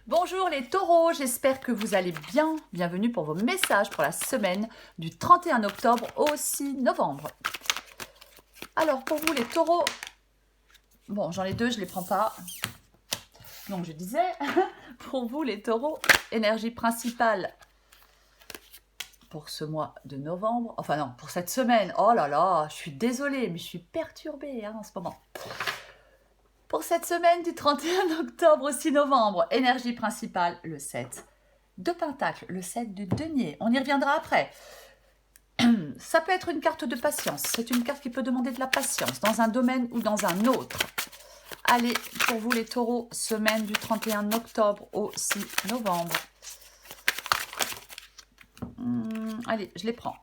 Bonjour les taureaux, j'espère que vous allez bien. Bienvenue pour vos messages pour la semaine du 31 octobre au 6 novembre. Alors pour vous les taureaux, bon j'en ai deux, je ne les prends pas. Donc je disais, pour vous les taureaux, énergie principale pour ce mois de novembre, enfin non, pour cette semaine. Oh là là, je suis désolée, mais je suis perturbée en ce moment. Pour cette semaine du 31 octobre au 6 novembre, énergie principale, le 7 de Pentacle, le 7 de Denier. On y reviendra après. Ça peut être une carte de patience. C'est une carte qui peut demander de la patience dans un domaine ou dans un autre. Allez, pour vous les taureaux, semaine du 31 octobre au 6 novembre. Allez, je les prends.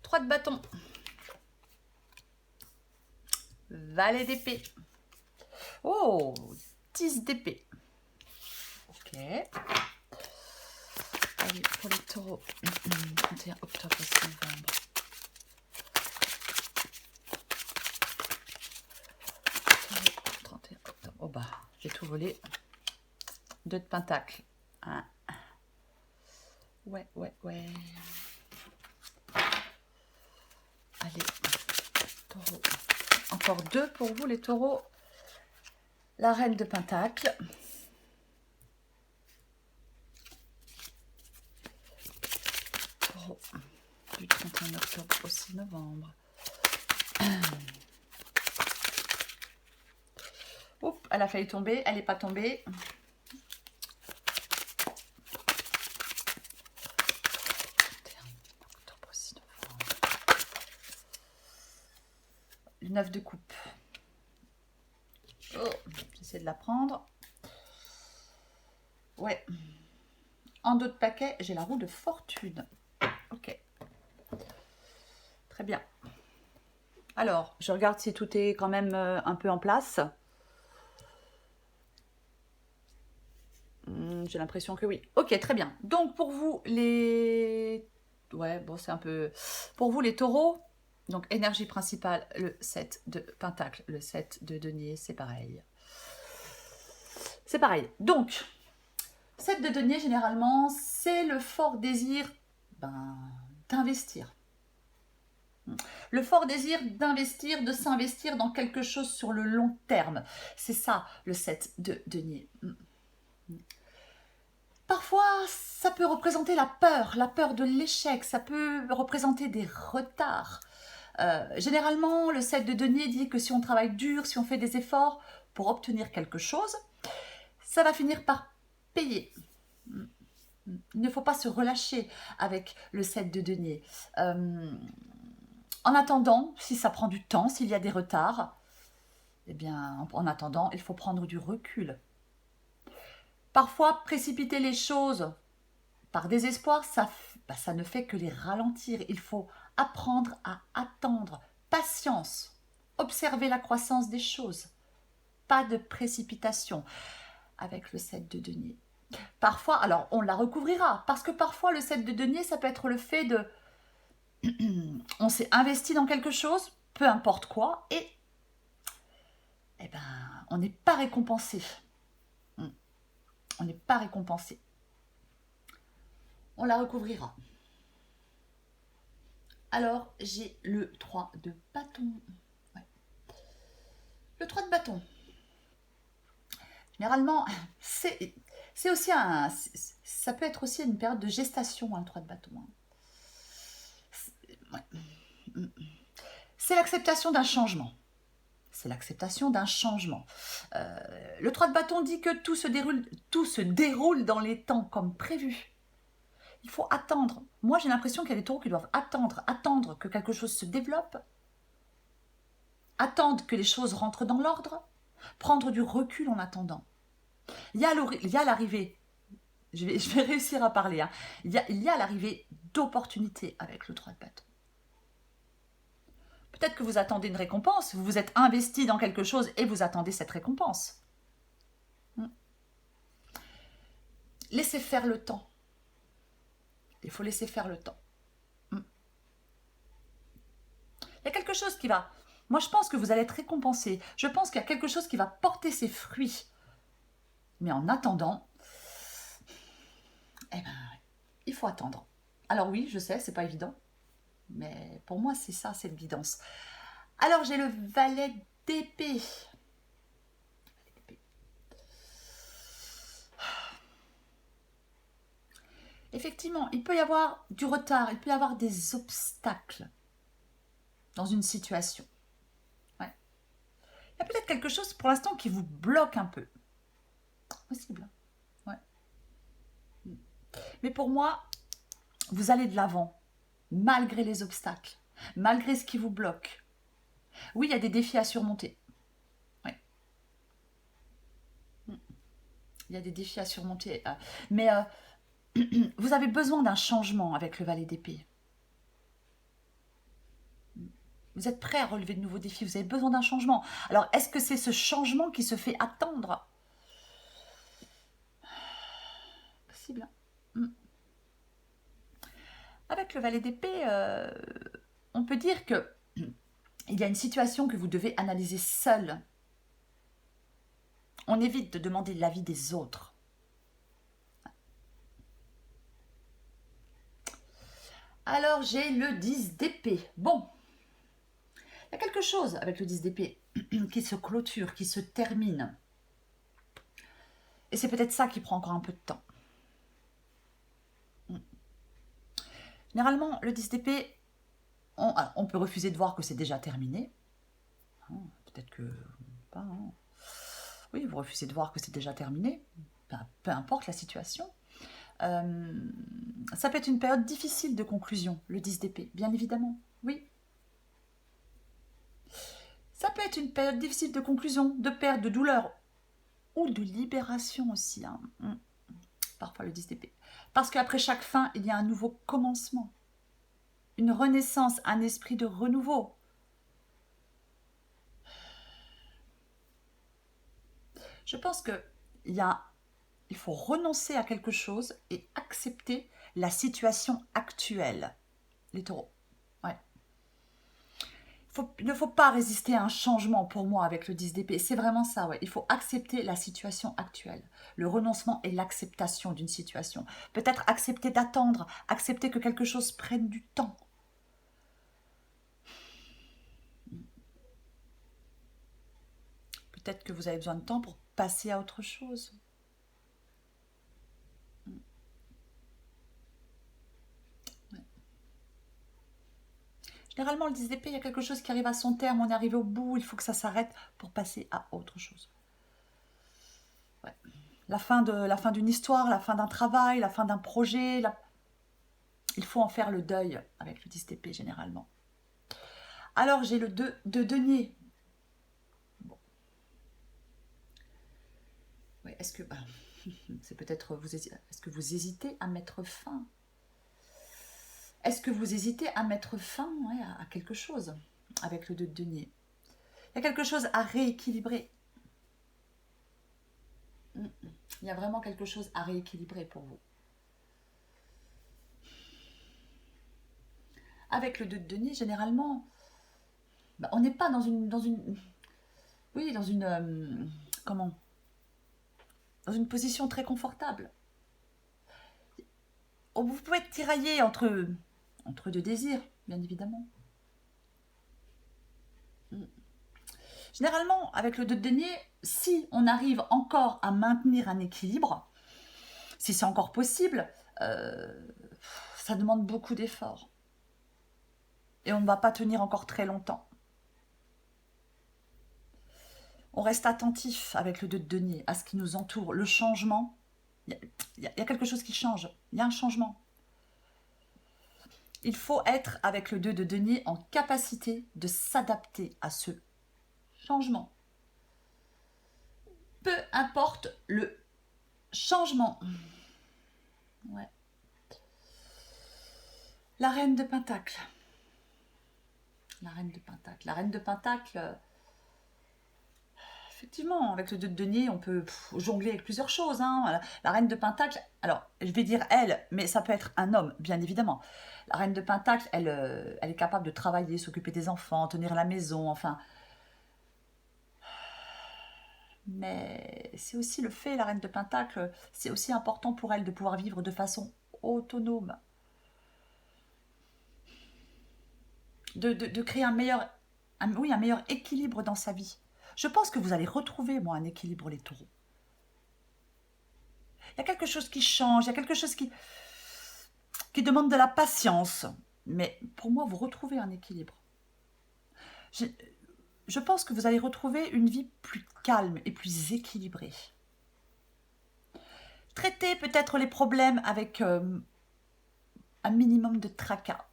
3 de bâton. Valet d'épée. Oh, 10 d'épée. Ok. Allez, pour les taureaux, 31 octobre au 6 novembre. Oh bah, j'ai tout volé. 2 de pentacle. Hein. Ouais. Allez, taureau. Encore 2 pour vous les taureaux. La reine de pentacle. Taureau. Du 31 octobre au 6 novembre. Oups, elle a failli tomber. Elle n'est pas tombée. Le 9 de coupe. Oh, j'essaie de la prendre. Ouais. En dos de paquet, j'ai la roue de fortune. Ok. Très bien. Alors, je regarde si tout est quand même un peu en place. J'ai l'impression que oui. Ok, très bien. Donc, pour vous, les... Ouais, bon, c'est un peu... Pour vous, les taureaux, donc énergie principale, le 7 de pentacle, le 7 de denier, c'est pareil. C'est pareil. Donc, 7 de denier, généralement, c'est le fort désir d'investir. Le fort désir d'investir, de s'investir dans quelque chose sur le long terme. C'est ça, le 7 de denier. Parfois, ça peut représenter la peur de l'échec, ça peut représenter des retards. Généralement, le 7 de denier dit que si on travaille dur, si on fait des efforts pour obtenir quelque chose, ça va finir par payer. Il ne faut pas se relâcher avec le 7 de denier. En attendant, si ça prend du temps, s'il y a des retards, eh bien, en attendant, il faut prendre du recul. Parfois, précipiter les choses par désespoir, ça ne fait que les ralentir. Il faut apprendre à attendre, patience, observer la croissance des choses. Pas de précipitation avec le 7 de denier. Parfois, alors on la recouvrira, parce que parfois le 7 de denier, ça peut être le fait de... on s'est investi dans quelque chose, peu importe quoi, et eh ben, on n'est pas récompensé. On n'est pas récompensé. On la recouvrira. Alors, j'ai le 3 de bâton. Ouais. Le 3 de bâton. Généralement, c'est aussi un... Ça peut être aussi une période de gestation, le 3 de bâton. C'est l'acceptation d'un changement. C'est l'acceptation d'un changement. Le 3 de bâton dit que tout se déroule dans les temps comme prévu. Il faut attendre. Moi, j'ai l'impression qu'il y a des taureaux qui doivent attendre que quelque chose se développe, attendre que les choses rentrent dans l'ordre, prendre du recul en attendant. Il y a l'arrivée, je vais réussir à parler, hein. Il y a l'arrivée d'opportunités avec le 3 de bâton. Peut-être que vous attendez une récompense, vous vous êtes investi dans quelque chose et vous attendez cette récompense. Laissez faire le temps. Il faut laisser faire le temps. Il y a quelque chose qui va Moi, je pense que vous allez être récompensé. Je pense qu'il y a quelque chose qui va porter ses fruits. Mais en attendant, eh ben, il faut attendre. Alors oui, je sais, c'est pas évident. Mais pour moi, c'est ça, cette guidance. Alors, j'ai le valet d'épée. Effectivement, il peut y avoir du retard, il peut y avoir des obstacles dans une situation. Ouais. Il y a peut-être quelque chose pour l'instant qui vous bloque un peu. Possible. Ouais. Mais pour moi, vous allez de l'avant, malgré les obstacles, malgré ce qui vous bloque. Oui, il y a des défis à surmonter. Ouais. Il y a des défis à surmonter. Mais vous avez besoin d'un changement avec le valet d'épée. Vous êtes prêt à relever de nouveaux défis, vous avez besoin d'un changement. Alors, est-ce que c'est ce changement qui se fait attendre? Possible. Avec le valet d'épée, on peut dire que il y a une situation que vous devez analyser seul. On évite de demander l'avis des autres. Alors, j'ai le 10 d'épée. Bon, il y a quelque chose avec le 10 d'épée qui se clôture, qui se termine. Et c'est peut-être ça qui prend encore un peu de temps. Généralement, le 10 d'épée, on peut refuser de voir que c'est déjà terminé. Peut-être que... pas, hein. Oui, vous refusez de voir que c'est déjà terminé. Peu importe la situation. Ça peut être une période difficile de conclusion, le 10 d'épée, bien évidemment. Oui. Ça peut être une période difficile de conclusion, de perte, de douleur ou de libération aussi. Hein. Parfois le 10 d'épée. Parce qu'après chaque fin, il y a un nouveau commencement. Une renaissance, un esprit de renouveau. Je pense qu'il faut renoncer à quelque chose et accepter la situation actuelle. Les taureaux. Ouais. Il ne faut pas résister à un changement pour moi avec le 10 d'épée. C'est vraiment ça, ouais. Il faut accepter la situation actuelle. Le renoncement et l'acceptation d'une situation. Peut-être accepter d'attendre, accepter que quelque chose prenne du temps. Peut-être que vous avez besoin de temps pour passer à autre chose. Généralement, le 10 d'épée, il y a quelque chose qui arrive à son terme, on est arrivé au bout, il faut que ça s'arrête pour passer à autre chose. Ouais. La fin d'une histoire, la fin d'un travail, la fin d'un projet. Il faut en faire le deuil avec le 10 d'épée, généralement. Alors, j'ai le 2 de denier. Bon. Oui, est-ce que... c'est peut-être... Est-ce que vous hésitez à mettre fin? Est-ce que vous hésitez à mettre fin à quelque chose avec le 2 de denier? Il y a quelque chose à rééquilibrer. Il y a vraiment quelque chose à rééquilibrer pour vous. Avec le 2 de denier, généralement, on n'est pas dans une comment? Dans une position très confortable. Vous pouvez être tiraillé entre deux désirs, bien évidemment. Généralement, avec le 2 de denier, si on arrive encore à maintenir un équilibre, si c'est encore possible, ça demande beaucoup d'efforts. Et on ne va pas tenir encore très longtemps. On reste attentif avec le 2 de denier à ce qui nous entoure, le changement. Il y a quelque chose qui change, il y a un changement. Il faut être avec le 2 de denier en capacité de s'adapter à ce changement. Peu importe le changement. Ouais. La reine de Pentacle. La reine de Pentacle. La reine de Pentacle, effectivement, avec le 2 de denier, on peut jongler avec plusieurs choses. Hein. La reine de Pentacle, alors je vais dire elle, mais ça peut être un homme, bien évidemment. La reine de Pentacle, elle est capable de travailler, s'occuper des enfants, tenir la maison, enfin. Mais c'est aussi le fait, la reine de Pentacle, c'est aussi important pour elle de pouvoir vivre de façon autonome. De créer un meilleur, oui, un meilleur équilibre dans sa vie. Je pense que vous allez retrouver, moi, un équilibre, les taureaux. Il y a quelque chose qui change, il y a quelque chose qui demande de la patience. Mais pour moi, vous retrouvez un équilibre. Je pense que vous allez retrouver une vie plus calme et plus équilibrée. Traitez peut-être les problèmes avec un minimum de tracas.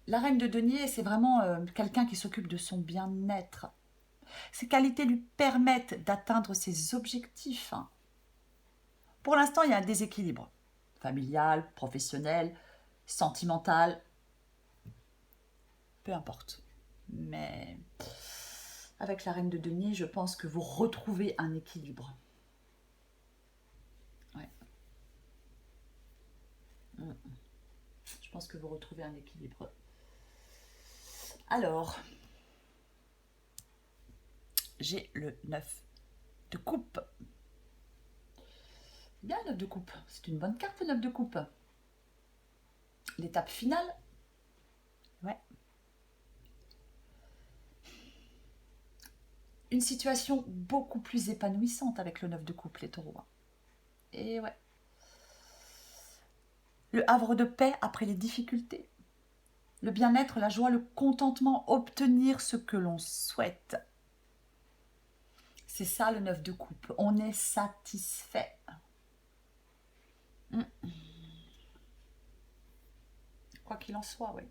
La reine de denier, c'est vraiment quelqu'un qui s'occupe de son bien-être. Ses qualités lui permettent d'atteindre ses objectifs. Pour l'instant, il y a un déséquilibre. Familial, professionnel, sentimental. Peu importe. Mais avec la reine de denier, je pense que vous retrouvez un équilibre. Ouais. Je pense que vous retrouvez un équilibre. Alors, j'ai le 9 de coupe. Bien, le 9 de coupe. C'est une bonne carte, le 9 de coupe. L'étape finale. Ouais. Une situation beaucoup plus épanouissante avec le 9 de coupe, les taureaux. Et ouais. Le havre de paix après les difficultés. Le bien-être, la joie, le contentement, obtenir ce que l'on souhaite. C'est ça le 9 de coupe. On est satisfait. Quoi qu'il en soit, oui.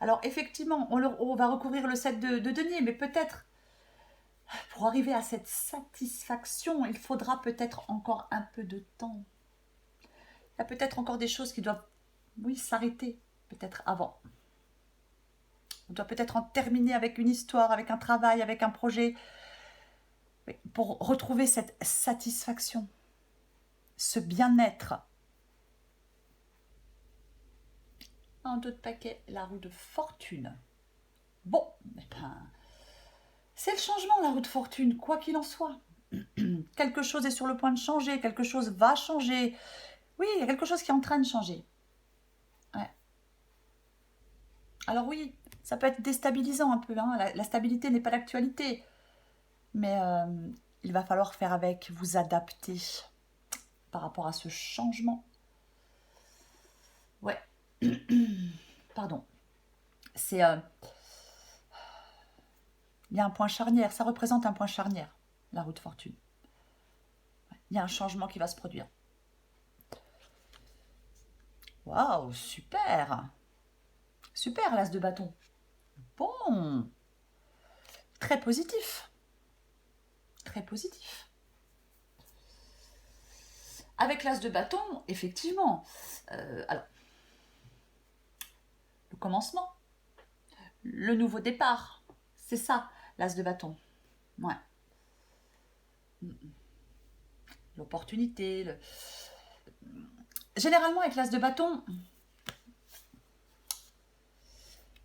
Alors effectivement, on va recouvrir le 7 de denier, mais peut-être, pour arriver à cette satisfaction, il faudra peut-être encore un peu de temps. Il y a peut-être encore des choses qui doivent, oui, s'arrêter, peut-être avant. On doit peut-être en terminer avec une histoire, avec un travail, avec un projet, pour retrouver cette satisfaction, ce bien-être. Un dos de paquet, la roue de fortune. Bon, c'est le changement, la roue de fortune, quoi qu'il en soit. Quelque chose est sur le point de changer, quelque chose va changer. Oui, il y a quelque chose qui est en train de changer. Ouais. Alors oui, ça peut être déstabilisant un peu. Hein. La stabilité n'est pas l'actualité. Mais il va falloir faire avec, vous adapter par rapport à ce changement. Ouais. Pardon. C'est... il y a un point charnière, ça représente un point charnière, la roue de fortune. Il y a un changement qui va se produire. Waouh, super! Super, l'as de bâton. Bon. Très positif. Très positif. Avec l'as de bâton, effectivement, alors, le commencement, le nouveau départ, c'est ça, l'as de bâton. Ouais. L'opportunité. Généralement, avec l'as de bâton,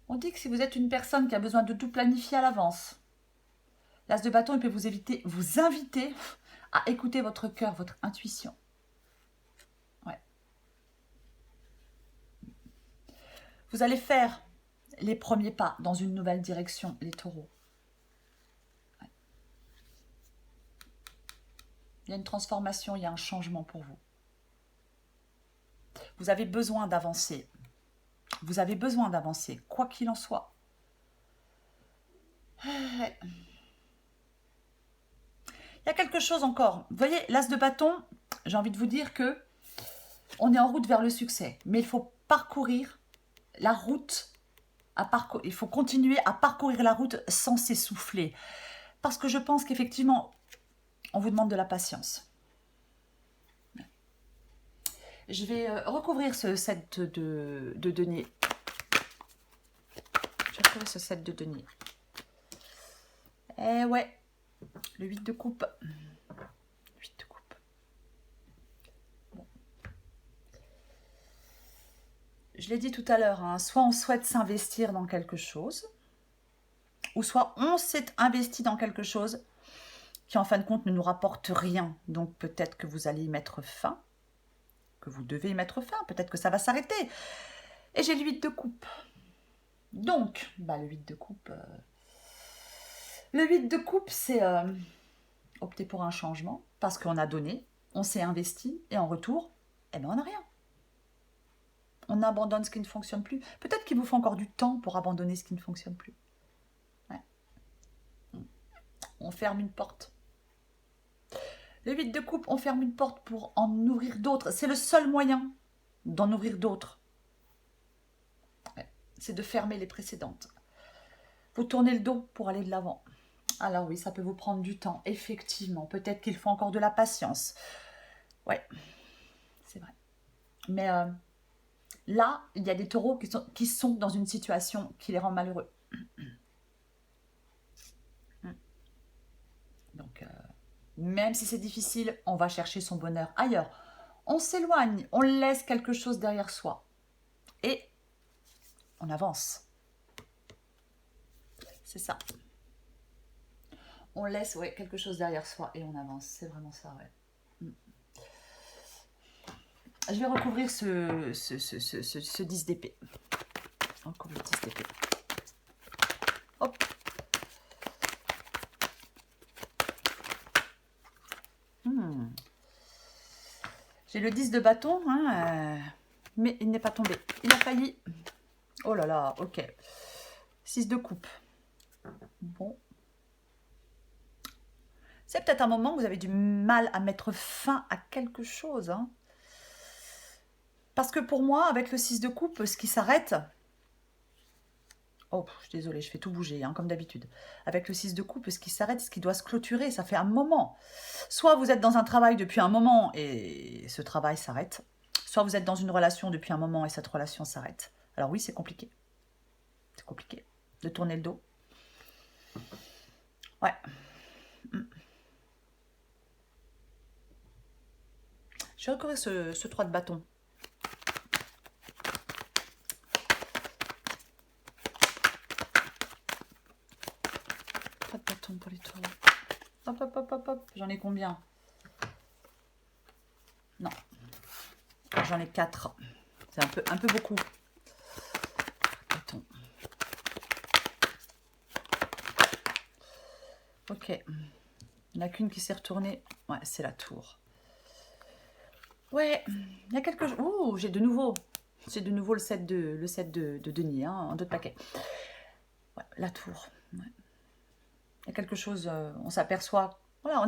on dit que si vous êtes une personne qui a besoin de tout planifier à l'avance, l'as de bâton, il peut vous inviter à écouter votre cœur, votre intuition. Ouais. Vous allez faire les premiers pas dans une nouvelle direction, les taureaux. Ouais. Il y a une transformation, il y a un changement pour vous. Vous avez besoin d'avancer. Vous avez besoin d'avancer, quoi qu'il en soit. Il y a quelque chose encore. Vous voyez, l'as de bâton, j'ai envie de vous dire que on est en route vers le succès. Mais il faut parcourir la route. Il faut continuer à parcourir la route sans s'essouffler. Parce que je pense qu'effectivement, on vous demande de la patience. Je vais recouvrir ce set de denier. Je vais recouvrir ce set de denier. Eh ouais, le 8 de coupe. 8 de coupe. Bon. Je l'ai dit tout à l'heure, hein, soit on souhaite s'investir dans quelque chose, ou soit on s'est investi dans quelque chose qui en fin de compte ne nous rapporte rien. Donc peut-être que vous allez y mettre fin, que vous devez y mettre fin, peut-être que ça va s'arrêter. Et j'ai le 8 de coupe. Donc, le 8 de coupe... Le 8 de coupe, c'est opter pour un changement, parce qu'on a donné, on s'est investi, et en retour, on n'a rien. On abandonne ce qui ne fonctionne plus. Peut-être qu'il vous faut encore du temps pour abandonner ce qui ne fonctionne plus. Ouais. On ferme une porte. Le 8 de coupe, on ferme une porte pour en ouvrir d'autres. C'est le seul moyen d'en ouvrir d'autres. Ouais. C'est de fermer les précédentes. Vous tournez le dos pour aller de l'avant. Alors oui, ça peut vous prendre du temps, effectivement. Peut-être qu'il faut encore de la patience. Ouais, c'est vrai. Mais là, il y a des taureaux qui sont dans une situation qui les rend malheureux. Donc, même si c'est difficile, on va chercher son bonheur ailleurs. On s'éloigne, on laisse quelque chose derrière soi. Et on avance. C'est ça. On laisse quelque chose derrière soi et on avance. C'est vraiment ça, ouais. Je vais recouvrir ce 10 d'épée. Encore le 10 d'épée. Hop. J'ai le 10 de bâton, hein, mais il n'est pas tombé. Il a failli. Oh là là, ok. 6 de coupe. Bon. C'est peut-être un moment où vous avez du mal à mettre fin à quelque chose. Hein. Parce que pour moi, avec le 6 de coupe, ce qui s'arrête... Oh, je suis désolée, je fais tout bouger, hein, comme d'habitude. Avec le 6 de coupe, ce qui s'arrête, ce qui doit se clôturer, ça fait un moment. Soit vous êtes dans un travail depuis un moment et ce travail s'arrête. Soit vous êtes dans une relation depuis un moment et cette relation s'arrête. Alors oui, c'est compliqué. C'est compliqué de tourner le dos. Ouais. Je vais recouvrir ce 3 de bâton. Pour les taureaux. Hop, hop, hop, hop, hop. J'en ai combien? Non. J'en ai 4. C'est un peu beaucoup. Attends. Ok. Il n'y en a qu'une qui s'est retournée. Ouais, c'est la tour. Ouais, il y a quelque chose. Ouh, j'ai de nouveau. J'ai de nouveau le set de denier, hein, en d'autres paquets. Ouais, la tour. Ouais. Il y a quelque chose, on s'aperçoit. Voilà, on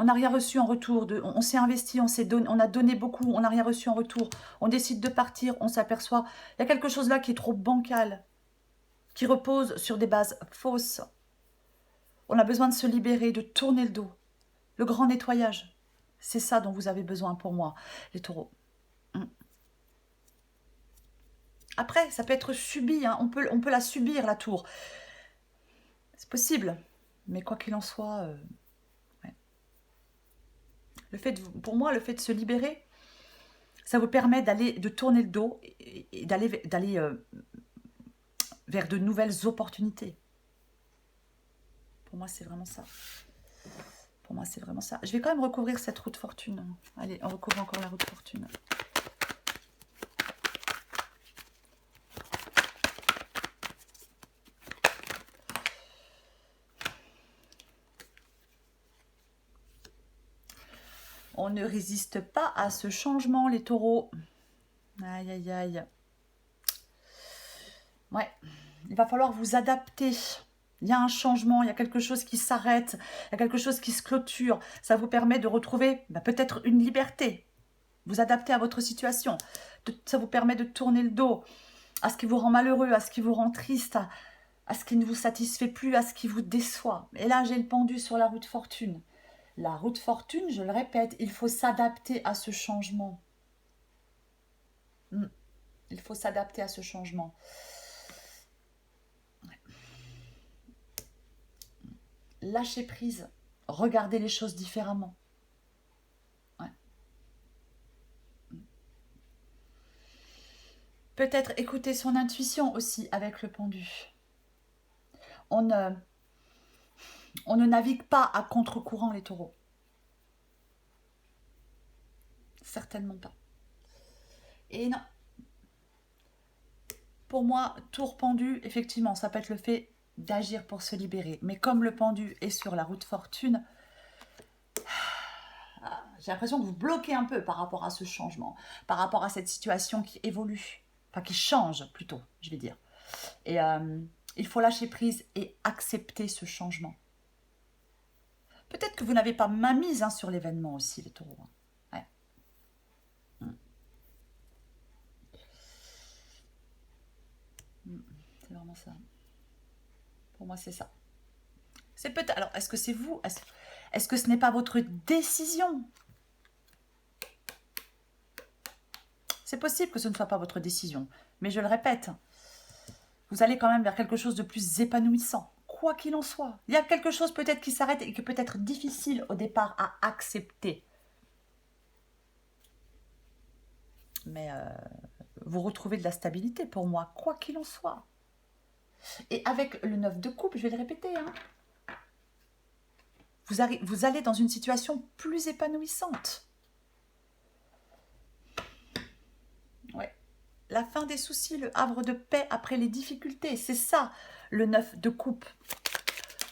n'a rien reçu en retour. On s'est investi, on a donné beaucoup, on n'a rien reçu en retour. On décide de partir, on s'aperçoit. Il y a quelque chose là qui est trop bancal, qui repose sur des bases fausses. On a besoin de se libérer, de tourner le dos. Le grand nettoyage. C'est ça dont vous avez besoin pour moi, les taureaux. Après, ça peut être subi, hein. On peut la subir, la tour. C'est possible. Mais quoi qu'il en soit, ouais. Pour moi, le fait de se libérer, ça vous permet de tourner le dos et d'aller vers de nouvelles opportunités. Pour moi, c'est vraiment ça. Pour moi, c'est vraiment ça. Je vais quand même recouvrir cette roue de fortune. Allez, on recouvre encore la roue de fortune. On ne résiste pas à ce changement, les taureaux. Aïe, aïe, aïe. Ouais, il va falloir vous adapter. Il y a un changement, il y a quelque chose qui s'arrête, il y a quelque chose qui se clôture. Ça vous permet de retrouver peut-être une liberté. Vous adapter à votre situation. Ça vous permet de tourner le dos à ce qui vous rend malheureux, à ce qui vous rend triste, à ce qui ne vous satisfait plus, à ce qui vous déçoit. Et là, j'ai le pendu sur la roue de fortune. La roue de fortune, je le répète, il faut s'adapter à ce changement. Il faut s'adapter à ce changement. lâcher prise, regarder les choses différemment. Ouais. Peut-être écouter son intuition aussi avec le pendu. On ne navigue pas à contre-courant les taureaux. Certainement pas. Et non. Pour moi, tour pendu, effectivement, ça peut être le fait d'agir pour se libérer. Mais comme le pendu est sur la route fortune, j'ai l'impression que vous bloquez un peu par rapport à ce changement, par rapport à cette situation qui évolue, enfin qui change plutôt, je vais dire. Et il faut lâcher prise et accepter ce changement. Peut-être que vous n'avez pas main mise sur l'événement aussi, les taureaux. Ouais. C'est vraiment ça. Pour moi, c'est ça. C'est peut-être. Alors, est-ce que c'est vous? Est-ce que ce n'est pas votre décision? C'est possible que ce ne soit pas votre décision. Mais je le répète, vous allez quand même vers quelque chose de plus épanouissant. Quoi qu'il en soit. Il y a quelque chose peut-être qui s'arrête et qui peut être difficile au départ à accepter. Mais vous retrouvez de la stabilité pour moi, quoi qu'il en soit. Et avec le 9 de coupe, je vais le répéter, hein, vous allez dans une situation plus épanouissante. Ouais. La fin des soucis, le havre de paix après les difficultés, c'est ça, le 9 de coupe.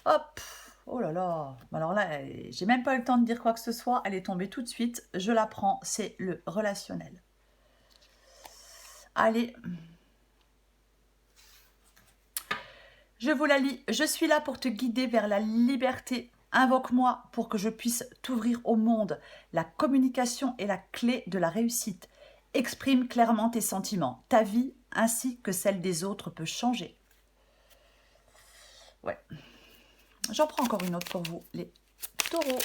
Hop, oh là là, alors là, j'ai même pas eu le temps de dire quoi que ce soit, elle est tombée tout de suite, je la prends, c'est le relationnel. Allez, je vous la lis. Je suis là pour te guider vers la liberté. Invoque-moi pour que je puisse t'ouvrir au monde. La communication est la clé de la réussite. Exprime clairement tes sentiments. Ta vie ainsi que celle des autres peut changer. Ouais. J'en prends encore une autre pour vous, les taureaux.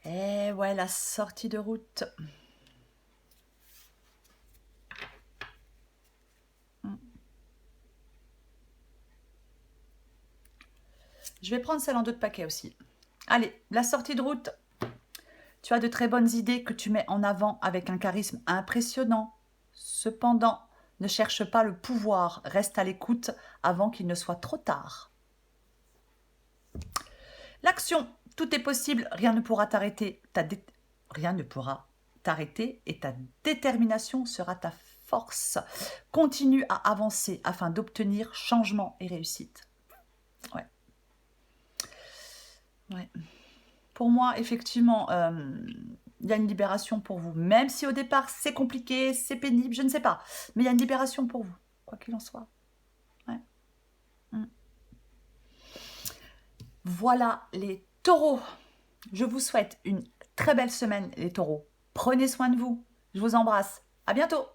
Et ouais, la sortie de route. Je vais prendre celle en 2 de paquet aussi. Allez, la sortie de route. Tu as de très bonnes idées que tu mets en avant avec un charisme impressionnant. Cependant, ne cherche pas le pouvoir. Reste à l'écoute avant qu'il ne soit trop tard. L'action. Tout est possible. Rien ne pourra t'arrêter. Rien ne pourra t'arrêter et ta détermination sera ta force. Continue à avancer afin d'obtenir changement et réussite. Ouais. Ouais. Pour moi, effectivement, il y a une libération pour vous. Même si au départ, c'est compliqué, c'est pénible, je ne sais pas. Mais il y a une libération pour vous, quoi qu'il en soit. Ouais. Voilà les taureaux. Je vous souhaite une très belle semaine, les taureaux. Prenez soin de vous. Je vous embrasse. À bientôt.